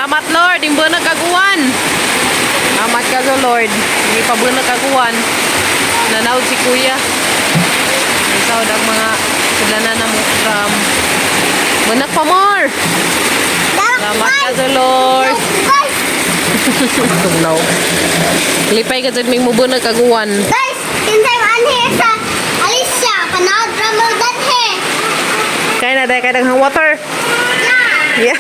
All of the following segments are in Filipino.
Salamat Lord, imbo na kaguan. Salamat ka so Lord. Hindi pa ba nakaguan. Nanaod si Kuya. Isawad ang mga sulanan na mo from bunak pa more. Salamat ka so Lord. Tugnaw. Lipay ka dyan may mubo na kaguan. Guys, kinsay man here sa Alicia. Panood drama that here. Kaya na dahil kaya water. Yeah.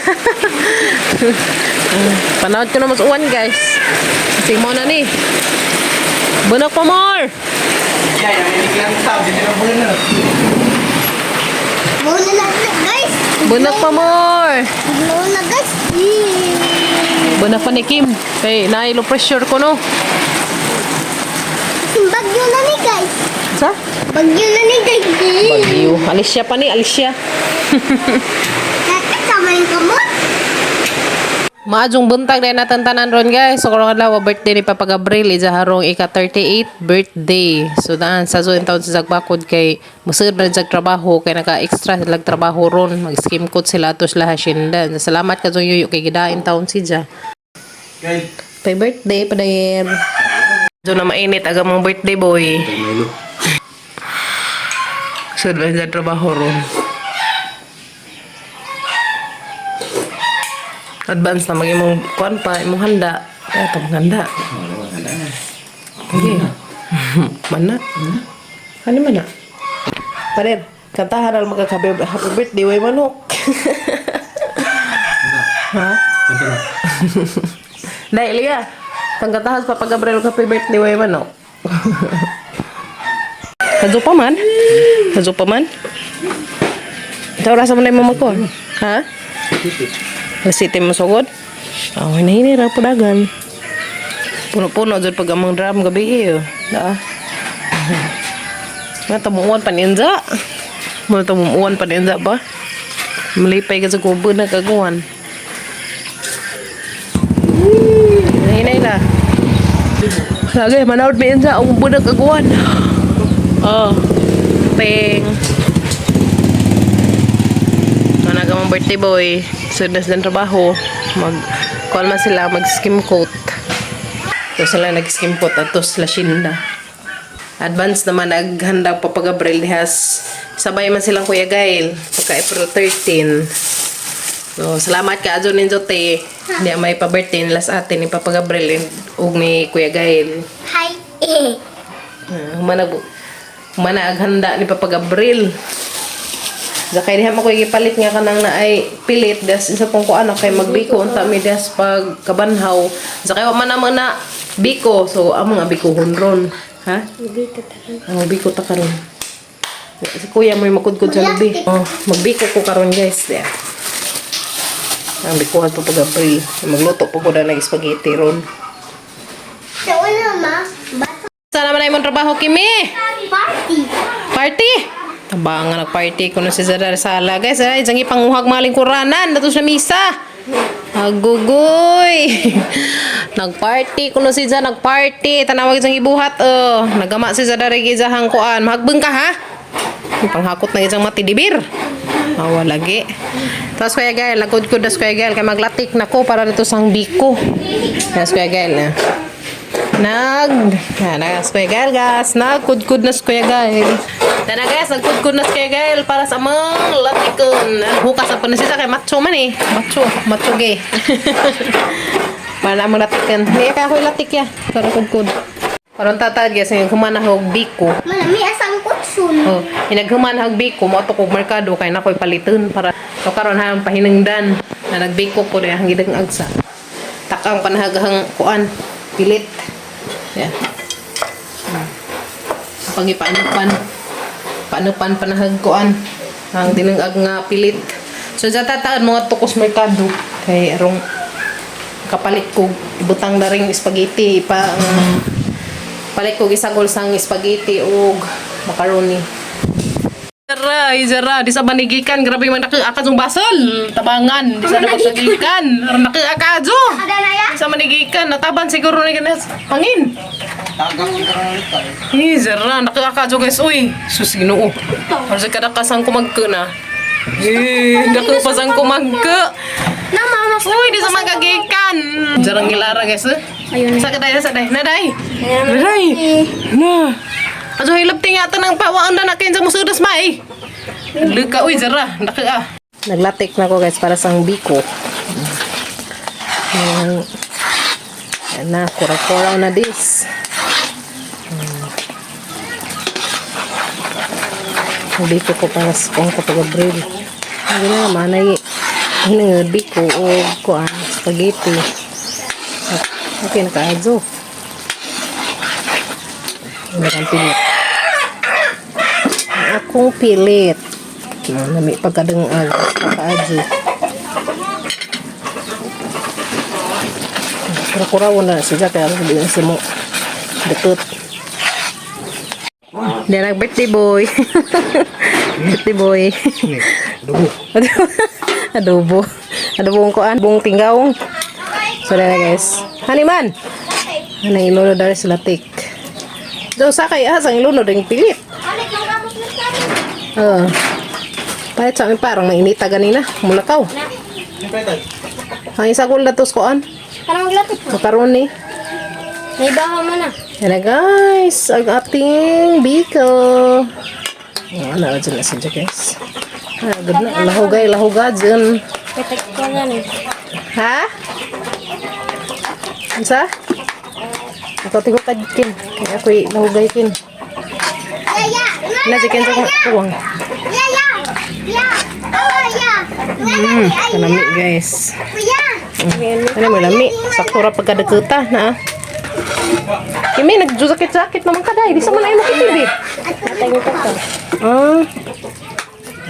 Panood ko na mas uwan guys. Kasi mo na ni. Bunak pa more. Muna na guys. Bunak pa more. Muna guys. Bunak pa ni Kim. Kay nailo pressure ko no. Bagyo na ni guys. Sa? Bagyo na ni guys. Bagyo. Alicia pa ni, Alicia. Nakasama yung kamot. Maadjong buntag dahil natin tanan ron guys. So karong adlaw birthday ni Papa Gabriel izaharong ika-38 birthday. So daan sa zo taon sa Zagbakod kay musud na jag trabaho kay naka-extra sila trabaho ron. Mag-skim coat sila ato sila hasindan. Salamat ka zo yuyo kay gidain taon si Ja. Happy birthday padayer. So na mainit aga mong birthday boy. So na jag trabaho ron. Advance na maging mong kuan pa, imong handa. Kaya ito, handa. Okay. Mana? Ano mana? Parer, kantahan na magkakabi happy birthday, way manok. Ha? Dahil liya, kantahan pa pag Gabriel happy birthday, way manok. Kadyo pa man? Kadyo pa man? Ito, rasa mo na yung mamagkon? Ha? Nasiti mo sugod? Oh, hinahinira po dagan. Puno-puno dyan pag amang drum gabi eh. Da. Nga tamuuan paninja. Mga tamuuan paninja ba? Malipay ka sa kubo na kaguan. Hinahinira. Lagi, manawad paninja. Ang kubo na kaguan. Oh. Peng. Managamang birthday boy. Sudas ng trabaho, kuwan man sila mag-skim coat. So sila nag-skim coat at sila shinda. Advance naman naghanda pa pag Gabriel dihas. Sabay man silang Kuya Gail pagka April 13. So salamat ka adyo ninyo te. Hindi may pa-birthday nila sa atin ni Papa Gabriel ug ni Kuya Gail. Hi. Humana aghanda ni Papa Gabriel. Zakay diha mo ko ipalit nga kanang na ay pilit das isa pong ko anak kay magbiko unta mi das pag kabanhaw. Zakay wa man naman na biko so amo nga bikohon ron. Ha? Biko taron. Ang biko ta karon. Si kuya mo makudkod sa lubi. Oh, magbiko ko karon guys. There. Ang bikuhan pa pag April. Magluto po ko na ng spaghetti ron. Sa una ma. Sana man ay mong trabaho kimi. Party. Party. Tabangan nag-party ko na si Zara Sala. Guys, ay, isang ipanguhag maling kuranan. Dato sa misa. Agugoy. Nag-party ko na si Zara. Nag-party. Tanawag isang ibuhat. Nagama si Zara Regiza hangkuan. Mahagbeng ka ha? Panghakot na isang matidibir. Awa lagi. Tapos Kuya Gael. Nagkudkud na Kuya Gael. Kaya maglatik na ko para dito sang biko. Yes, Kuya Gael na. Kuya Gael, guys. Nagkudkud na Kuya Gael. Tana guys, nagkudkud na Kuya Gael para sa mga latikon. Hukas na po na siya kay macho man eh. Macho gay. Para na mga latikon. Hindi ka ako latik ya. Para kudkud. Karon tatad guys, yung humanahog biko. Malami asang kutsun. Oh, hinaghumanahog biko mo ato kog merkado kay nakoy paliton para so karon ha pahinungdan na nagbiko ko dai hangidang agsa. Takang panahaghang kuan pilit. Yeah. Pangipanupan. Panupan panahagkuan ang dinungag nga pilit. So tataan mga tukos merkado kay arong kapalit ko ibutang na ring spaghetti pa palit ko gisagol sang spaghetti ug macaroni. Zara, di sa banigikan grabe man akadong basol tabangan di sa banigikan nakakadyo di sa banigikan nataban siguro ni ganas pangin. Zara, nakakadyo guys uy sus Ginoo. Kasi kada kasang kumagkuna Dako pasang kumangka. Uy, di sa magagikan. Jarang gilara guys. Sa kaday, sa day. Naday. Naday. Na. Ajo hilap tinga tanang pawaan na nakin sa musudas mai. Luka uy jara, naka ah. Naglatik na ko guys para sang biko. Na, kura-kura na dis. Biko ko para sa kong kapag-abril. Hindi na manay biko o kuan spaghetti. Okay, naka-adso. Ano kang pilit? Akong pilit. Nami pagkadang naka-adso. Kura-kura na siya kaya hindi na si mo. Dekut. Dia nak birthday boy. Birthday boy. Adobo. Adobo ang kuan, buong tinggaong. So na guys. Haniman. Anang iluno dari sa latik. Do sakay sang iluno ding pilit. Palit sa amin parang mainita ganina. Mulakaw. Ang isa ko latos koan. Parang maglatip. Makaroni. May baha mo na. Yan na guys, ang ating biko. Ano na dyan na siya guys. Good na, lahugay dyan. Petek ko na ni. Ha? Isa? Ikaw tigo ka kin. Kaya ako'y lahugay kin. Yaya! Najikin sa kuwang. Yaya! Ya! Oh, ya! Kanami guys. Kuya! Ano mo lami? Saktura pagkadagkuta na. Kimi, nagsusakit-sakit naman ka dahil. Di sa man ay makitibig.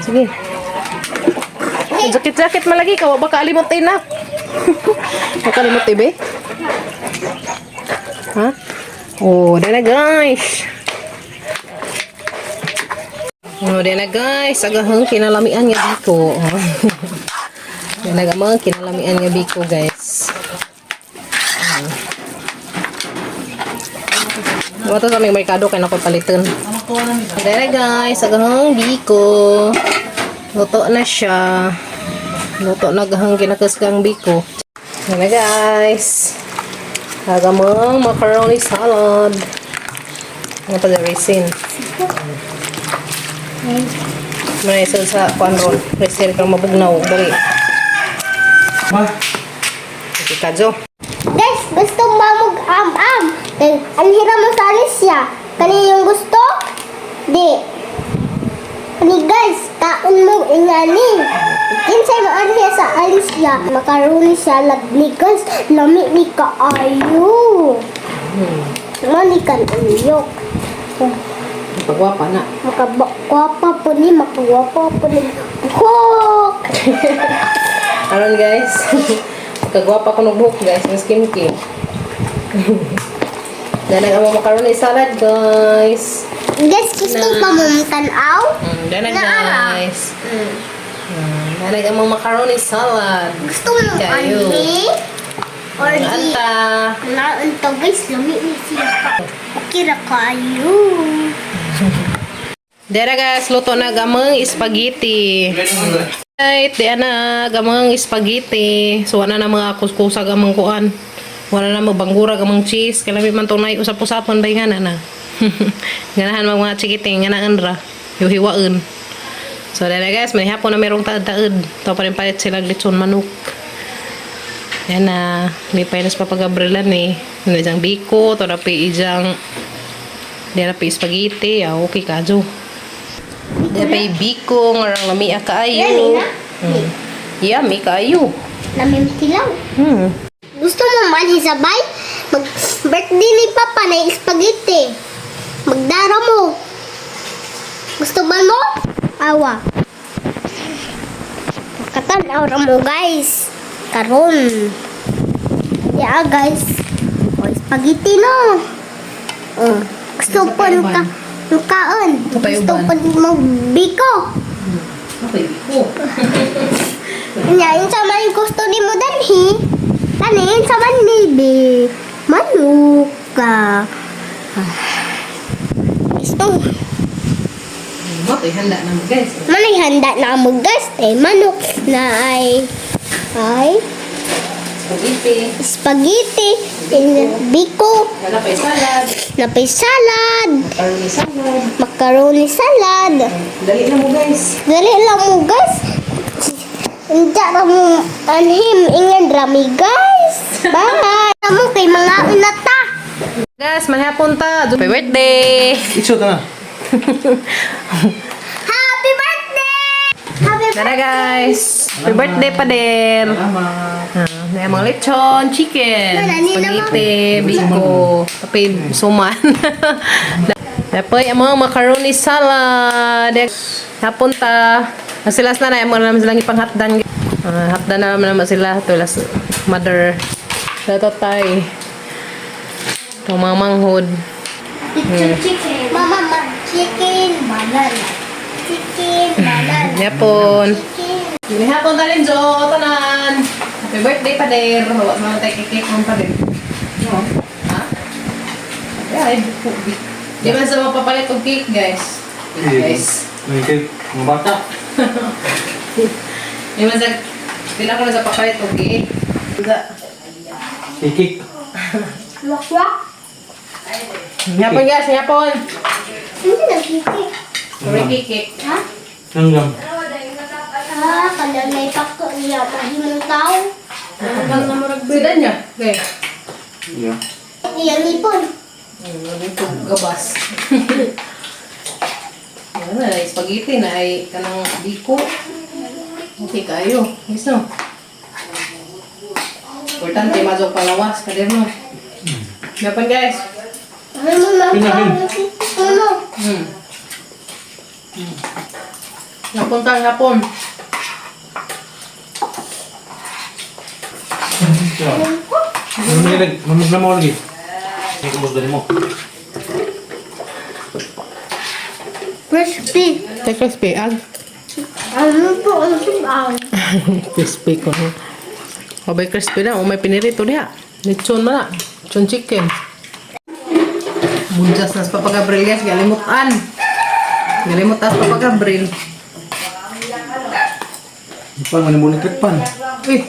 Sige. Sakit-sakit malagi ka. Baka alimot na. Baka alimot tibi. Ha? Oh, dyan na guys. Oh, dyan na guys. Agahang kinalamian nga biko. Dyan na gamang kinalamian nga biko guys. Ito sa may merkado kaya napapalitan. Dere guys, agahang biko. Luto na siya. Luto na agahang kinakasgang biko. Dere guys. Agamang macaroni salad. Ano pa the resin? May isa sa panron. Resin kang mabugnaw. Dali. Ito kadyo. Guys, gusto mo mag-am-am? Ang hira mo sa Alicia. Kani yung gusto? Di. Kani guys, taon mo ingani. Kinsay mo Alicia sa Alicia. Makaroni salad ni guys. Lami ni kaayo. Mani kan uyok. Pagwapa na. Makagwapa po ni. Makagwapa po ni. Buhok! Aron guys. Kagwapa ko ng buhok guys. Yung skin care. Danag ang macaroni salad guys. Guys, gusto pa mo tanaw? Danag guys. Danag ang macaroni salad. Gusto mo Kayo. ani? Or di? Anta. Naon to guys, lami ni siya pa. Okay ra kayo. Dara guys, luto na gamang spaghetti. Right, di na gamang spaghetti. So wala na mga kuskusa gamang kuan. Wala na mabanggura gamang cheese. Kalami man tunay usap-usapan bay nga na. Ganahan mga chikiting ganaan ra. Hiwain. So dara guys, may hapon na merong taad-taad. To pa rin palit silang lechon manok. Yan na, may painas papagabrilan eh. Nijang biko, to na pi ijang dara pi spaghetti. Okay kadyo. Dara pi biko, ngarang lami kaayo. Yummy kaayo. Lami tilaw. Gusto mo man hisabay? Mag-birthday ni Papa na spaghetti. Magdara mo. Gusto ba mo? Awa. Katanaw ra mo guys. Karon. Yeah guys. O, spaghetti no. Gusto po ka. Kaon. Gusto po mo biko. Okay, biko. Nya, yung sa man gusto ni mo dalhi. Kanin sa man nibi. Manok ka. Gusto. Ito, ihanda na mo, guys. Manay handa na mo guys. Manok na ay Spaghetti. spaghetti, biko, Nalapay salad. napay salad, Macaroni salad. macaroni salad. Dali na mo, guys. Dali lang mo guys. Hindi na mo anhim ingan rami guys. Bye. Kamu kay mga unata. Guys, manhapon ta. Happy birthday! Iso ta na. Happy birthday! Happy Tara, guys. Happy birthday pa din. May mga lechon, chicken, spaghetti, biko, tapin, suman. Tapos, yung mga macaroni salad. Napunta. Nasilas na yung mga naman silang ipanghatdan. Hatdan na naman sila. Tulas mother. Ito tayo. Ito mga manghod. chicken. Mama, chicken, banana. Chicken, banana. Yapon. Chicken. Ginihapon ka rin, Jo. Tanan. Happy birthday pa din. Hawa mo tayo kikik mo pa din. No? Ha? Ay, di man sa mapapalit og cake, guys. Cake, guys. May mga bata. Di man sa... Pila ko na sa papalit og cake. Kikik. Wak-wak. Yapon, guys. Yapon. Hindi na chicken. Sorry, cake. Ha? Langgam. Kada may pakto niya, mahimong tao. Sida niya. Okay. Yeah. Iyang ipon. Ito, gabas. Ano na, spaghetti na ay kanang biko. Okay kayo. Yes, no? Importante, mazog palawas. Kadir mo. Yapon, guys. Ano mo lang Pinahin. Ano? Yapon tayo, yapon. Mamig na mo lagi. Hindi ko mo mo. Crispy. Tay crispy, ag. Ano po ang sumaw? Crispy ko. Obay crispy na. O may pinirito niya. Lechon na na. Lechon chicken. Bunjas na sa papagabril, guys. Galimutan. Galimutan sa papagabril. Pan man mo ni pan. Eh,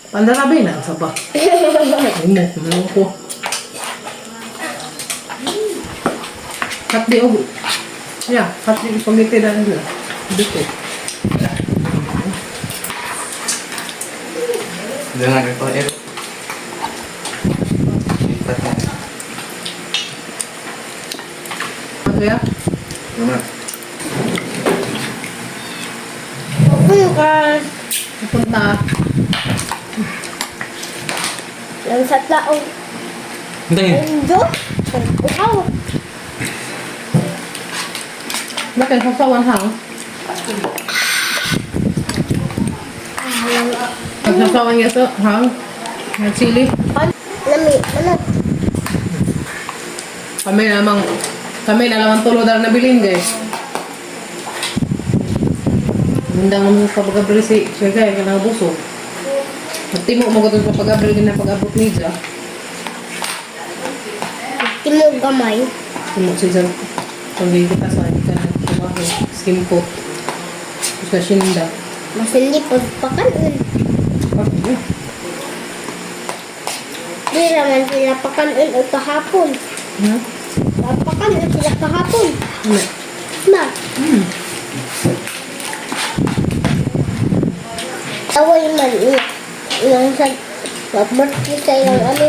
pandarabi na. Sa ba? Ano ko. Hapdi o. Yeah, hapdi spaghetti na nila. Dito. Jangan ada air. Ano ya? Mana? Bukas. Punta. Ang sa taong Hintayin. indo. Uhaw. Bakit sasawan hang? Sasawan niya sa hang? May chili. Lami. Ano? Kami na lamang tulo dar na bilin, guys. Hindang mo sa pag-abril si Shagay, ka na buso. Magtimo mo ko sa pag-abril, na pag-abot ni Dja. Timog gamay. Timo si Dja. Kung di kita sa hindi ka na trabaho. Skin coat. Tapos na shinda. Mas hindi po pakanon. Di naman sila pakanon o kahapon. Ha? Pakanon sila kahapon. Ano? Ma. Away man. Yung sa birthday sa yung ano.